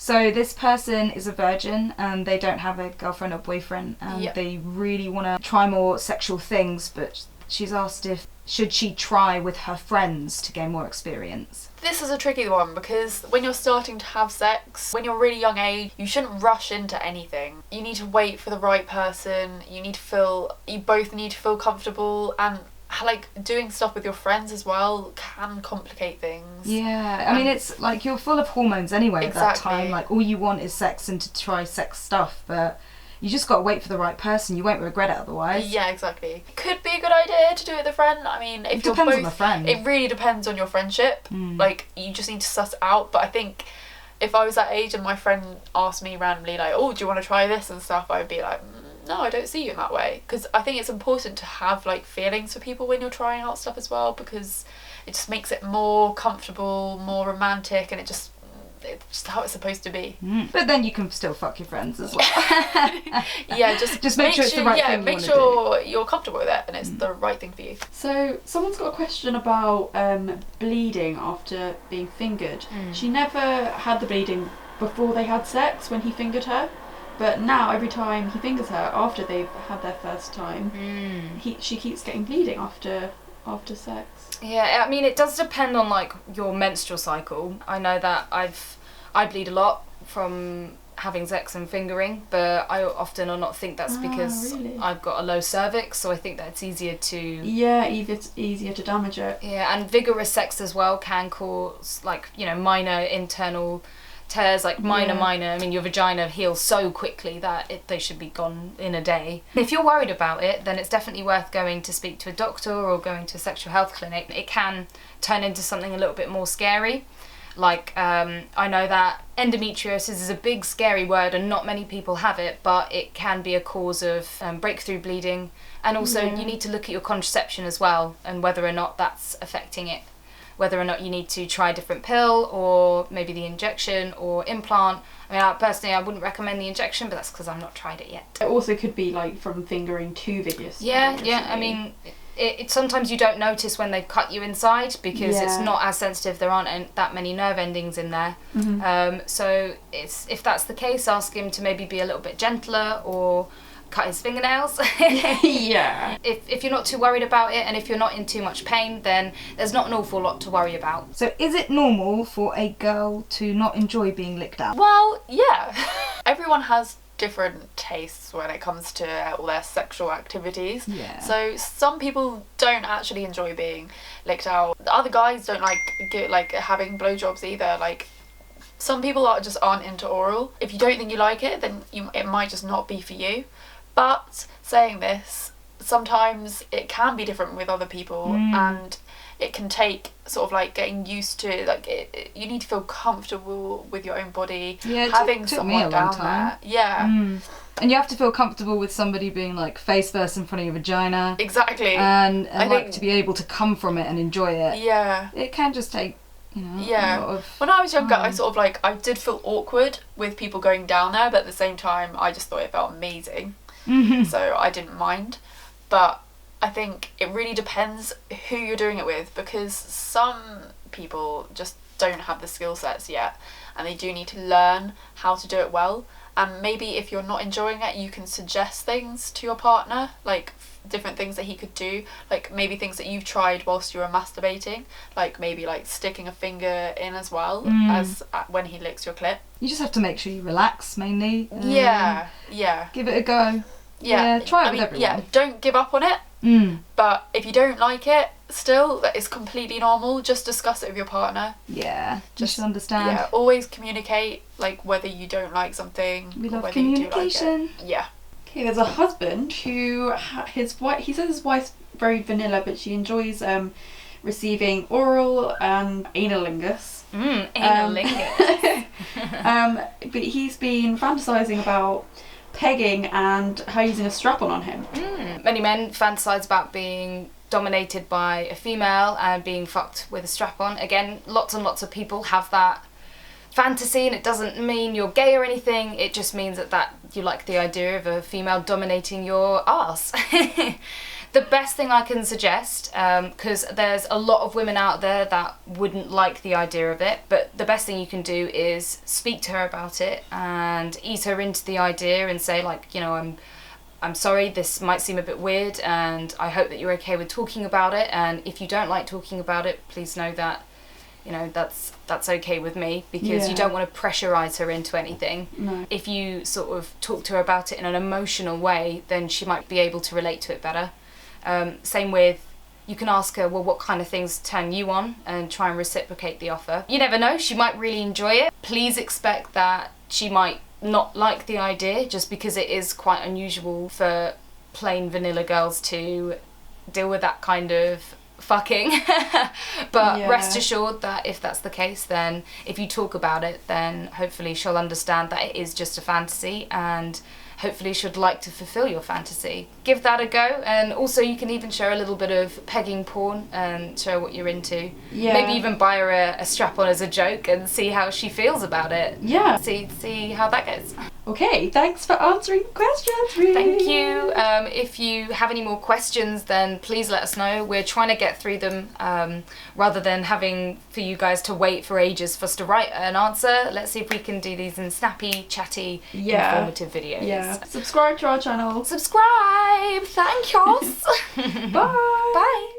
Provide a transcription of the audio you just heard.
So this person is a virgin and they don't have a girlfriend or boyfriend, and they really want to try more sexual things, but she's asked if should she try with her friends to gain more experience. This is a tricky one because when you're starting to have sex, when you're really young age, you shouldn't rush into anything. You need to wait for the right person. You both need to feel comfortable, and like doing stuff with your friends as well can complicate things. Yeah, I mean, it's like you're full of hormones anyway at that time. Like all you want is sex and to try sex stuff, but you just got to wait for the right person. You won't regret it otherwise. Yeah, exactly. Could be a good idea to do it with a friend. I mean, if you're both... It depends on the friend. It really depends on your friendship. Like, you just need to suss it out. But I think if I was that age and my friend asked me randomly, like, oh, do you want to try this and stuff, I would be like, no, I don't see you in that way. Because I think it's important to have, like, feelings for people when you're trying out stuff as well, because it just makes it more comfortable, more romantic, and it's just how it's supposed to be. But then you can still fuck your friends as well. Yeah, just make sure it's the right thing. Make sure you're comfortable with it and it's the right thing for you. So someone's got a question about bleeding after being fingered. She never had the bleeding before they had sex when he fingered her, but now every time he fingers her after they've had their first time, she keeps getting bleeding after sex. Yeah, I mean, it does depend on like your menstrual cycle. I know that I bleed a lot from having sex and fingering, but I often or not think that's because I've got a low cervix, so I think that it's easier to... Yeah, it's easier to damage it. Yeah, and vigorous sex as well can cause like, you know, minor internal tears, like minor, I mean, your vagina heals so quickly that they should be gone in a day. If you're worried about it, then it's definitely worth going to speak to a doctor or going to a sexual health clinic. It can turn into something a little bit more scary. Like, I know that endometriosis is a big scary word and not many people have it, but it can be a cause of breakthrough bleeding. And also you need to look at your contraception as well and whether or not that's affecting it. Whether or not you need to try a different pill or maybe the injection or implant. I mean, personally, I wouldn't recommend the injection, but that's because I've not tried it yet. It also could be like from fingering to vigorous. Yeah. I mean, it sometimes you don't notice when they've cut you inside because it's not as sensitive. There aren't that many nerve endings in there. So if that's the case, ask him to maybe be a little bit gentler or cut his fingernails. Yeah. If you're not too worried about it and if you're not in too much pain, then there's not an awful lot to worry about. So is it normal for a girl to not enjoy being licked out? Well, yeah. Everyone has different tastes when it comes to all their sexual activities. Yeah. So some people don't actually enjoy being licked out. The other guys don't like having blowjobs either. Like, some people aren't into oral. If you don't think you like it, then it might just not be for you. But saying this, sometimes it can be different with other people, and it can take sort of like getting used to, like, you need to feel comfortable with your own body, having someone down there. Yeah. And you have to feel comfortable with somebody being like face first in front of your vagina. Exactly. And I think to be able to come from it and enjoy it. Yeah. It can just take, you know, a lot of... When I was younger, I sort of like, I did feel awkward with people going down there, but at the same time, I just thought it felt amazing. So I didn't mind. But I think it really depends who you're doing it with, because some people just don't have the skill sets yet and they do need to learn how to do it well. And maybe if you're not enjoying it, you can suggest things to your partner, like different things that he could do, like maybe things that you've tried whilst you were masturbating, like maybe like sticking a finger in as well as when he licks your clit. You just have to make sure you relax mainly. Yeah. Give it a go. Yeah, try it with everyone. Yeah, don't give up on it. But if you don't like it, still, that is completely normal. Just discuss it with your partner. Yeah, just to understand. Yeah, always communicate, like whether you don't like something. We love whether communication. You do like it. Yeah. Okay, there's a husband who he says his wife's very vanilla, but she enjoys receiving oral and analingus. Analingus. But he's been fantasizing about pegging and her using a strap-on on him. Many men fantasize about being dominated by a female and being fucked with a strap-on. Again, lots and lots of people have that fantasy, and it doesn't mean you're gay or anything. It just means that you like the idea of a female dominating your arse. The best thing I can suggest, because there's a lot of women out there that wouldn't like the idea of it, but the best thing you can do is speak to her about it and ease her into the idea and say, like, you know, I'm sorry, this might seem a bit weird, and I hope that you're okay with talking about it, and if you don't like talking about it, please know that, you know, that's okay with me, because you don't want to pressurize her into anything. No. If you sort of talk to her about it in an emotional way, then she might be able to relate to it better. Same with, you can ask her, well, what kind of things turn you on, and try and reciprocate the offer. You never know, she might really enjoy it. Please expect that she might not like the idea, just because it is quite unusual for plain vanilla girls to deal with that kind of fucking. But rest assured that if that's the case, then if you talk about it, then hopefully she'll understand that it is just a fantasy, and hopefully she'd like to fulfill your fantasy. Give that a go, and also you can even show her a little bit of pegging porn and show her what you're into. Yeah. Maybe even buy her a strap-on as a joke and see how she feels about it. Yeah. See how that goes. Okay, thanks for answering the questions, Ree. Thank you. If you have any more questions, then please let us know. We're trying to get through them rather than having for you guys to wait for ages for us to write an answer. Let's see if we can do these in snappy, chatty, informative videos. Yeah. Subscribe to our channel. Subscribe. Thank yous. Bye. Bye.